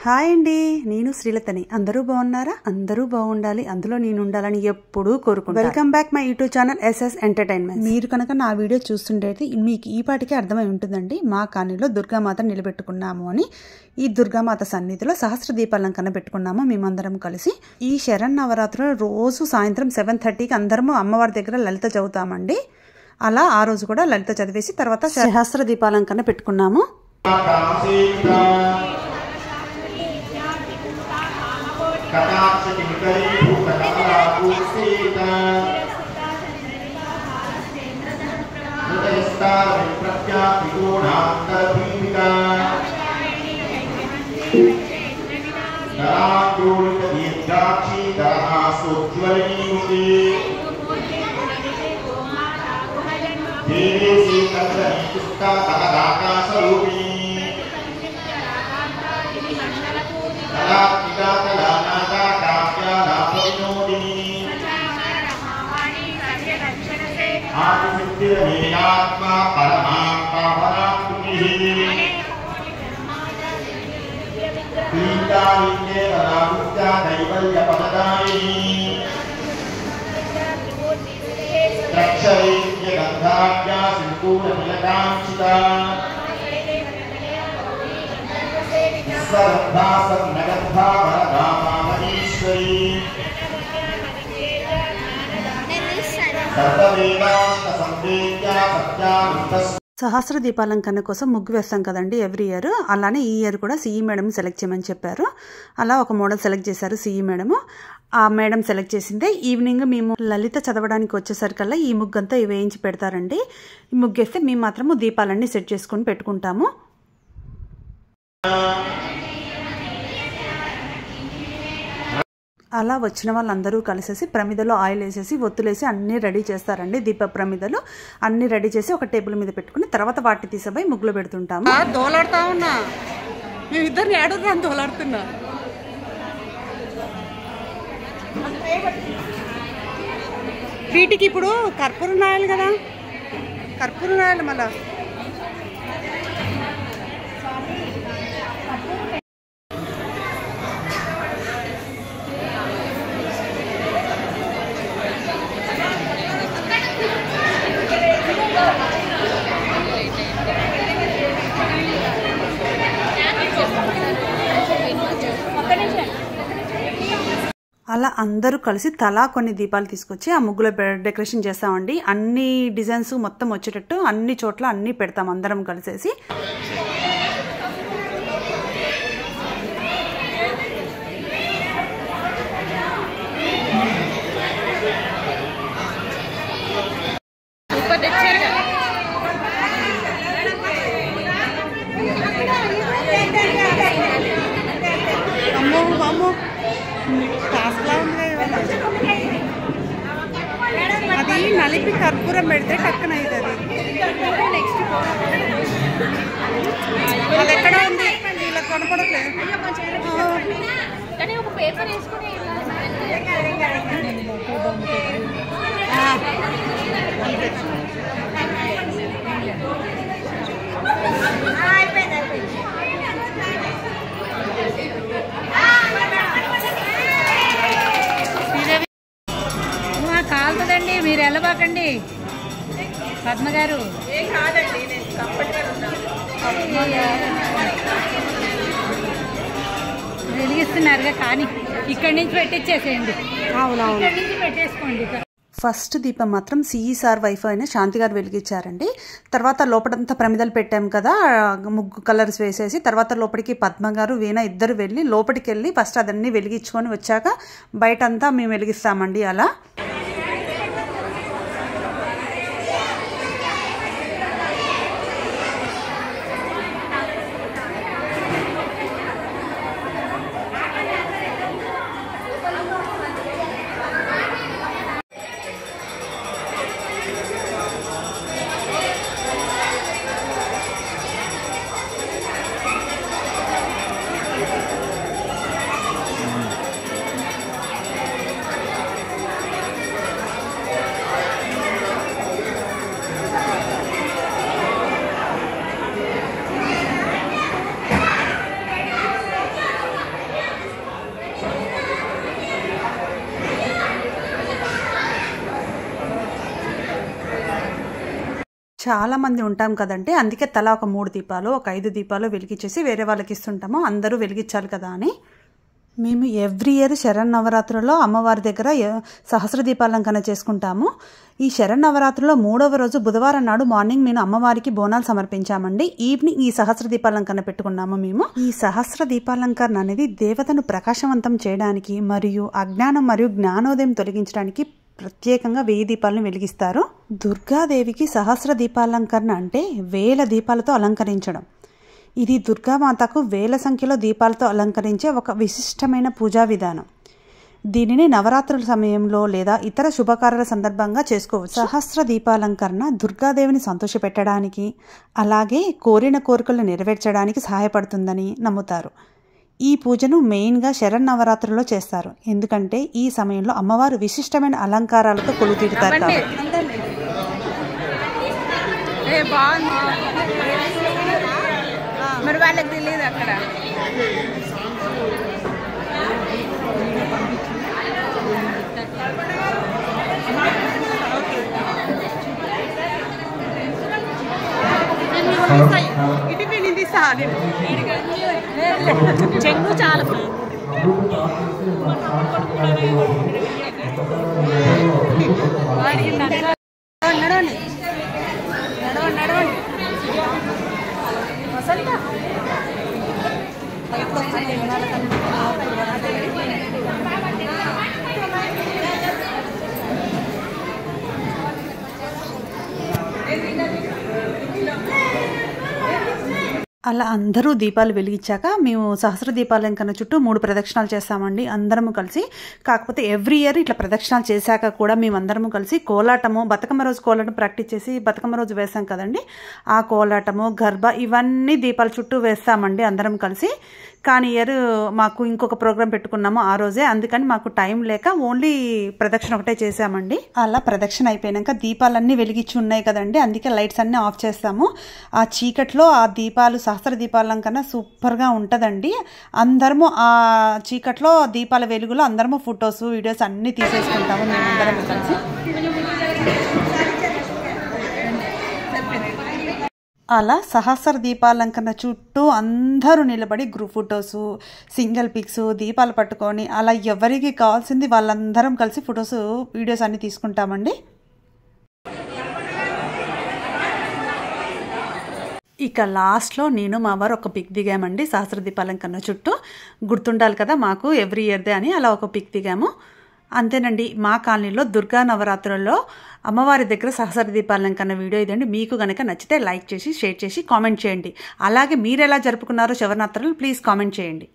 Hi అండి, నేను శ్రీలతని. అందరూ బాగున్నారా? అందరూ బాగుండాలి, అందులో నేను ఉండాలని ఎప్పుడూ కోరుకుంటాను. Welcome back my YouTube channel SS entertainment. మీరు కనుక నా వీడియో చూస్తుంటే మీకు ఈ పాటికే అర్థమై ఉంటుందండి, మా కాలనీలో దుర్గామాత నిలబెట్టుకున్నాము అని. ఈ దుర్గామాత సన్నిధిలో సహస్ర దీపాలంకరణ పెట్టుకున్నాము మేమందరం కలిసి. ఈ శరన్నవరాత్రులు రోజు సాయంత్రం 7:30కి అందరము అమ్మవారి దగ్గర లలిత చదువుతామండి. అలా ఆ రోజు కూడా లలిత చదివేసి తర్వాత సహస్ర దీపాలంకరణ పెట్టుకున్నాము. సహస్ర దీపాలంకరణ కోసం ముగ్గు వేస్తాం కదండి ఎవ్రీ ఇయర్. అలానే ఈ ఇయర్ కూడా సిఈ మేడం సెలెక్ట్ చేయమని చెప్పారు. అలా ఒక మోడల్ సెలెక్ట్ చేశారు సిఈ మేడము. ఆ మేడం సెలెక్ట్ చేసిందే. ఈవినింగ్ మేము లలిత చదవడానికి వచ్చేసరికల్లా ఈ ముగ్గు అంతా వేయించి పెడతారండి. ఈ ముగ్గు వేస్తే మేము మాత్రము దీపాలన్నీ సెట్ చేసుకొని పెట్టుకుంటాము. అలా వచ్చిన వాళ్ళందరూ కలిసేసి ప్రమిదలో ఆయిల్ వేసేసి ఒత్తులేసి అన్నీ రెడీ చేస్తారండి. దీప ప్రమిదలు అన్నీ రెడీ చేసి ఒక టేబుల్ మీద పెట్టుకుని తర్వాత వాటిని తీసిపోయి ముగ్గులో పెడుతుంటాము. దోలాడుతా ఉన్నా మేమిద్దరిని ఏడున్నా దోలాడుతున్నా. వీటికి ఇప్పుడు కర్పూరం రాయాలి కదా, కర్పూరం రాయాలి మళ్ళా. అలా అందరూ కలిసి తలా కొన్ని దీపాలు తీసుకొచ్చి ఆ ముగ్గులో డెకరేషన్ చేస్తామండి. అన్ని డిజైన్స్ మొత్తం వచ్చేటట్టు అన్ని చోట్ల అన్నీ పెడతాం అందరం కలిసేసి. అది నలిపి కర్పూరం పెడితే టక్కున అవుతుంది. అది ఎక్కడ ఉంది ఇలా కనపడట్లేదు. కాలుతుందండి, మీరు వెళ్ళబాకండి పద్మ గారు. వెలిగిస్తున్నారుగా కానీ ఇక్కడి నుంచి పెట్టించేసేయండి. అవునవును, ఇక్కడి నుంచి పెట్టేసుకోండి. ఫస్ట్ దీపం మాత్రం సిఈ సార్ వైఫ్ అయిన శాంతి గారు వెలిగించారండి. తర్వాత లోపలంతా ప్రమిదలు పెట్టాం కదా, ముగ్గు కలర్స్ వేసేసి తర్వాత లోపలికి పద్మ గారు వీణ ఇద్దరు వెళ్ళి లోపలికి వెళ్ళి ఫస్ట్ అదన్నీ వెలిగించుకొని వచ్చాక బయటంతా మేము వెలిగిస్తామండి. అలా చాలామంది ఉంటాం కదండి, అందుకే తలా ఒక 3 దీపాలు, ఒక 5 దీపాలు వెలిగించేసి వేరే వాళ్ళకి ఇస్తుంటాము. అందరూ వెలిగించాలి కదా అని. మేము ఎవ్రీ ఇయర్ శరన్నవరాత్రుల్లో అమ్మవారి దగ్గర సహస్ర దీపాలంకరణ చేసుకుంటాము. ఈ శరన్నవరాత్రుల్లో 3వ రోజు బుధవారం నాడు మార్నింగ్ మేము అమ్మవారికి బోనాలు సమర్పించామండి. ఈవినింగ్ ఈ సహస్ర దీపాలంకరణ పెట్టుకున్నాము మేము. ఈ సహస్ర దీపాలంకరణ అనేది దేవతను ప్రకాశవంతం చేయడానికి మరియు అజ్ఞానం మరియు జ్ఞానోదయం తొలగించడానికి ప్రత్యేకంగా 1000 దీపాలను వెలిగిస్తారు. దుర్గాదేవికి సహస్ర దీపాలంకరణ అంటే 1000 దీపాలతో అలంకరించడం. ఇది దుర్గామాతకు 1000 సంఖ్యలో దీపాలతో అలంకరించే ఒక విశిష్టమైన పూజా విధానం. దీనిని నవరాత్రుల సమయంలో లేదా ఇతర శుభకార్యాల సందర్భంగా చేసుకోవచ్చు. సహస్ర దీపాలంకరణ దుర్గాదేవిని సంతోషపెట్టడానికి, అలాగే కోరిన కోరికలు నెరవేర్చడానికి సహాయపడుతుందని నమ్ముతారు. ఈ పూజను మెయిన్గా శరన్నవరాత్రుల్లో చేస్తారు, ఎందుకంటే ఈ సమయంలో అమ్మవారు విశిష్టమైన అలంకారాలతో కొలుతీరుతారు కాబట్టి. మరి వాళ్ళకి తెలియదు అక్కడ. ఇది వినింది సార్ చెంగు చాలా నడవండి నడవండి వసంత అలా అందరూ దీపాలు వెలిగించాక మేము సహస్ర దీపాలంకరణ చుట్టూ 3 ప్రదక్షిణాలు చేస్తామండి అందరము కలిసి. కాకపోతే ఎవ్రీ ఇయర్ ఇట్లా ప్రదక్షిణాలు చేశాక కూడా మేము అందరము కలిసి కోలాటము, బతుకమ్మ రోజు కోలాటం ప్రాక్టీస్ చేసి బతుకమ్మ రోజు వేస్తాం కదండి, ఆ కోలాటము, గర్భ ఇవన్నీ దీపాల చుట్టూ వేస్తామండి అందరం కలిసి. కానీ ఇయర్ మాకు ఇంకొక ప్రోగ్రాం పెట్టుకున్నాము ఆ రోజే, అందుకని మాకు టైం లేక ఓన్లీ ప్రదక్షిణ ఒకటే చేసామండి. అలా ప్రదక్షిణ అయిపోయాక దీపాలన్నీ వెలిగించి ఉన్నాయి కదండి, అందుకే లైట్స్ అన్నీ ఆఫ్ చేస్తాము. ఆ చీకట్లో ఆ దీపాలు సహస్ర దీపాలంకరణ సూపర్గా ఉంటుందండి. అందరము ఆ చీకట్లో దీపాల వెలుగులో అందరము ఫొటోస్, వీడియోస్ అన్నీ తీసేసుకుంటాము మేము అందరం కలిసి. అలా సహస్ర దీపాలంకరణ చుట్టూ అందరూ నిలబడి గ్రూప్ ఫొటోస్, సింగిల్ పిక్స్, దీపాలు పట్టుకొని అలా ఎవరికి కావాల్సింది వాళ్ళందరం కలిసి ఫొటోస్, వీడియోస్ అన్నీ తీసుకుంటామండి. ఇక లాస్ట్లో నేను మా వారు ఒక పిక్ దిగామండి సహస్ర దీపాలంకరణ చుట్టూ. గుర్తుండాలి కదా మాకు ఎవ్రీ ఇయర్దే అని, అలా ఒక పిక్ దిగాము. అంతేనండి, మా కాలనీలో దుర్గా నవరాత్రుల్లో అమ్మవారి దగ్గర సహస్ర దీపాలంకరణ వీడియో ఇదండి. మీకు కనుక నచ్చితే లైక్ చేసి, షేర్ చేసి, కామెంట్ చేయండి. అలాగే మీరు ఎలా జరుపుకున్నారో శివరాత్రులు ప్లీజ్ కామెంట్ చేయండి.